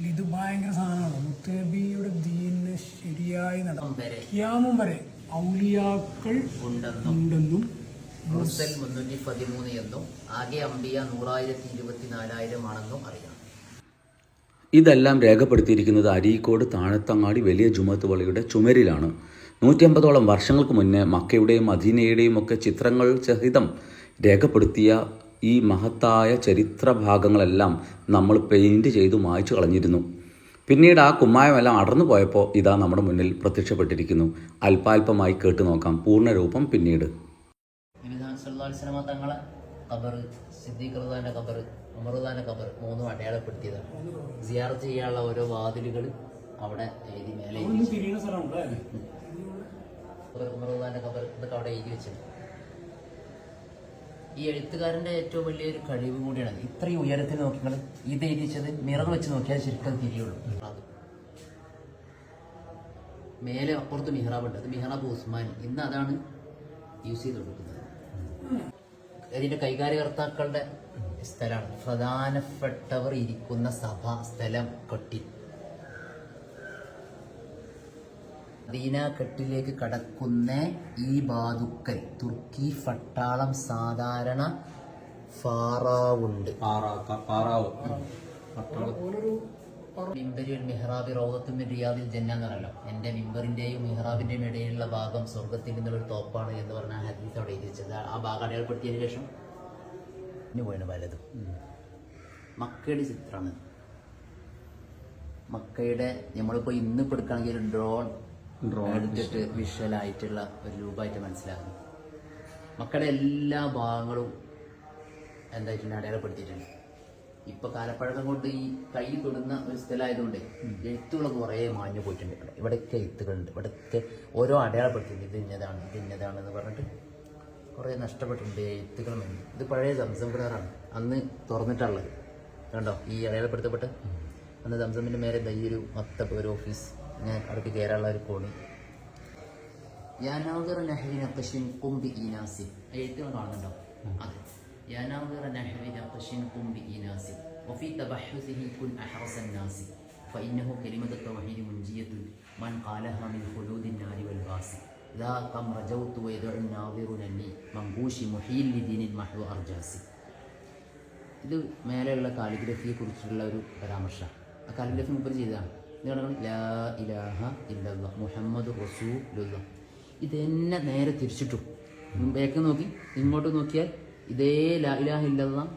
ഇത് ഭയങ്കര സാധനമാണ്. മുത്തനബിയുടെ ദീനിനെ ശരിയായി ഖിയാമം വരെ ഔലിയാക്കൾ ഉണ്ടെന്നും മുർസൽ 313 എന്നും ആകെ അംബിയ 100,024,000 ആണെന്നും അറിയാം. ഇതെല്ലാം രേഖപ്പെടുത്തിയിരിക്കുന്നത് അരീക്കോട് താഴത്തങ്ങാടി വലിയ ജുമത്ത് പള്ളിയുടെ ചുമരിലാണ്. 150ഓളം വർഷങ്ങൾക്ക് മുന്നേ മക്കയുടെയും മദീനയുടെയും ഒക്കെ ചിത്രങ്ങൾ സഹിതം രേഖപ്പെടുത്തിയ ഈ മഹത്തായ ചരിത്ര ഭാഗങ്ങളെല്ലാം നമ്മൾ പെയിൻറ് ചെയ്തു മായ്ച്ചു കളഞ്ഞിരുന്നു. പിന്നീട് ആ കുമ്മായമെല്ലാം അടർന്നു പോയപ്പോൾ ഇതാ നമ്മുടെ മുന്നിൽ പ്രത്യക്ഷപ്പെട്ടിരിക്കുന്നു. അല്പാൽപമായി കേട്ടു നോക്കാം പൂർണ്ണരൂപം പിന്നീട്. തങ്ങളെ ഖബർ, സിദ്ദീഖ് റളിയല്ലാഹുവിന്റെ ഖബർ, ഉമർ റളിയല്ലാഹുവിന്റെ ഖബർ മൂന്നും അടയാളപ്പെടുത്തിയതാണ്. സിയാറത്ത് ചെയ്യാനുള്ള ഓരോ വാതിലുകൾ അവിടെ എഴുതി മേലെ ഉമർ റളിയല്ലാഹുവിന്റെ ഖബർ ഇതൊക്കെ അവിടെ എഴുതി വെച്ചിട്ടുണ്ട്. ഈ എഴുത്തുകാരന്റെ ഏറ്റവും വലിയൊരു കഴിവ് കൂടിയാണ്. ഇത്രയും ഉയരത്തിൽ നോക്കിയാൽ ഇത് എഴുതിച്ചത് മിറർ വെച്ച് നോക്കിയാൽ ശരിക്കും തിരിയുള്ളൂ. മേലെ അപ്പുറത്ത് മിഹ്റാബുണ്ട്, അത് മിഹ്റാബ് ഉസ്മാനി. ഇന്ന് അതാണ് യൂസ് ചെയ്ത് കൊടുക്കുന്നത്. അതിന്റെ കൈകാര്യകർത്താക്കളുടെ സ്ഥലമാണ്. പ്രധാനപ്പെട്ടവർ ഇരിക്കുന്ന സഭാ സ്ഥലം കെട്ടിൽ. മദീന കെട്ടിലേക്ക് കടക്കുന്ന ഈ ബാദുക്കൽ തുർക്കി പട്ടാളം സാധാരണ ഫാറാവുണ്ട്. മിമ്പരിൽ മിഹ്റാബി റൗദത്തും മിൻ റിയാദിൽ ജന്ന എന്നല്ലോ. എൻ്റെ മിമ്പറിന്റെയും മിഹ്റാബിന്റെയും ഇടയിലുള്ള ഭാഗം സ്വർഗത്തിൽ നിന്നുള്ളൊരു തോപ്പാണ് എന്ന് പറഞ്ഞ ഹദീസ് അവിടെ എഴുതി വെച്ചത്. ആ ഭാഗം അടയാളപ്പെടുത്തിയതിനു ശേഷം ഇനി പോയാണ് പലതും. മക്കയുടെ ചിത്രമാണ്. മക്കയുടെ നമ്മളിപ്പോൾ ഇന്ന് എടുക്കുകയാണെങ്കിൽ ഒരു ഡ്രോൺ എടുത്തിട്ട് വിഷ്വലായിട്ടുള്ള ഒരു രൂപമായിട്ട് മനസ്സിലാക്കുന്നു. മക്കയുടെ എല്ലാ ഭാഗങ്ങളും എന്തായിട്ടുണ്ട് അടയാളപ്പെടുത്തിയിട്ടുണ്ട്. ഇപ്പൊ കാലപ്പഴക്കം കൊണ്ട് ഈ കൈ തൊടുന്ന ഒരു സ്ഥലമായതുകൊണ്ട് എഴുത്തുകളൊക്കെ കുറേ മാഞ്ഞു പോയിട്ടുണ്ട്. ഇവിടെയൊക്കെ എഴുത്തുകളുണ്ട്. ഇവിടെയൊക്കെ ഓരോ അടയാളപ്പെടുത്തിയിട്ടുണ്ട്. ഇത് ഇന്നതാണ്, ഇത് ഇന്നതാണെന്ന് പറഞ്ഞിട്ട് കുറേ നഷ്ടപ്പെട്ടിട്ടുണ്ട് എഴുത്തുകൾ. ഇത് പഴയ സംസം കിണറാണ്, അന്ന് തുറന്നിട്ടുള്ളത്. കണ്ടോ ഈ അടയാളപ്പെടുത്തപ്പെട്ട് അന്ന് സംസമിന്റെ മേലെ ഒരു മക്തബ്, ഒരു ഓഫീസ്, ഞാൻ അടുത്ത് കയറാനുള്ള ഒരു കോണി. എഴുത്തുകൾ കാണുന്നുണ്ടോ? അതെ. يا ناظر نحو نقش قم بإناس وفي تبحثه كن أحرص الناس فإنه كلمة التوحيد منجية من قالها من خلود النار والباس ذا كم رجوت ويدعو الناظرون لي منقوش محيل لدين محو أرجاس. ഇത് മേലെയുള്ള കാലിഗ്രഫിയെ കുറിച്ചുള്ള ഒരു പരാമർശം. ആ കാലിഗ്രഫി മുമ്പ് ചെയ്തതാണ്. ഇതാണ് ലാ ഇലാഹ ഇല്ലല്ലാഹ് മുഹമ്മദ് റസൂലുള്ളാഹ്. ഇതെന്നെ നേരെ തിരിച്ചിട്ടു ബേക്ക് നോക്കി ഇങ്ങോട്ട് നോക്കിയാൽ ഇതേ ലാ ഇലാഹ ഇല്ലല്ലാഹ്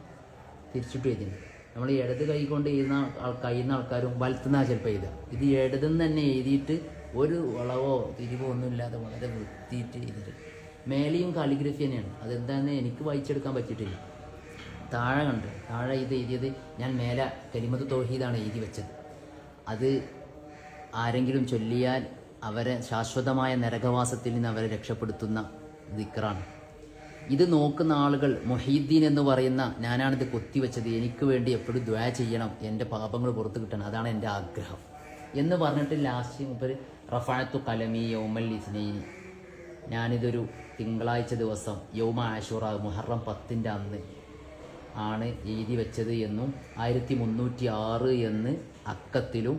തിരിച്ചിട്ട് എഴുതിയിട്ടുണ്ട്. നമ്മൾ ഇടത് കൈ കൊണ്ട് കഴിയുന്ന ആൾക്കാരും വലത്തുനിന്നാ ചിലപ്പോൾ എഴുതുക. ഇത് ഇടതുനിന്ന് തന്നെ എഴുതിയിട്ട് ഒരു വളവോ തിരിവോ ഒന്നും ഇല്ലാതെ വളരെ വൃത്തിയിട്ട് എഴുതിയിട്ട് മേലെയും കാലിഗ്രഫി തന്നെയാണ്. അതെന്താണെന്ന് എനിക്ക് വായിച്ചെടുക്കാൻ പറ്റിയിട്ടില്ല. താഴെ കണ്ട് താഴെ ഇത് എഴുതിയത് ഞാൻ മേലെ കലിമത്ത് തൗഹീദാണ് എഴുതി വെച്ചത്. അത് ആരെങ്കിലും ചൊല്ലിയാൽ അവരെ ശാശ്വതമായ നരകവാസത്തിൽ നിന്ന് അവരെ രക്ഷപ്പെടുത്തുന്ന ദിക്റാണ്. ഇത് നോക്കുന്ന ആളുകൾ മൊഹീദ്ദീൻ എന്ന് പറയുന്ന ഞാനാണിത് കൊത്തിവെച്ചത്, എനിക്ക് വേണ്ടി എപ്പോഴും ദ്വാ ചെയ്യണം, എൻ്റെ പാപങ്ങൾ പുറത്ത് കിട്ടണം, അതാണ് എൻ്റെ ആഗ്രഹം എന്ന് പറഞ്ഞിട്ട് ലാസ്റ്റ് മുമ്പ് റഫഅത്തു ഖലമി യൗമൽ ഇസ്നൈനി, ഞാനിതൊരു തിങ്കളാഴ്ച ദിവസം യൗമ ആശൂറ മുഹറം 10 അന്ന് ആണ് എഴുതി വെച്ചത് എന്നും 1306 എന്ന് അക്കത്തിലും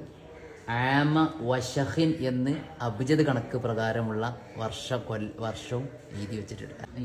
ആമ വശഹിൻ എന്ന് അബ്ജദ് കണക്ക് പ്രകാരമുള്ള വർഷവും എഴുതി വെച്ചിട്ടുണ്ട്. ഇത്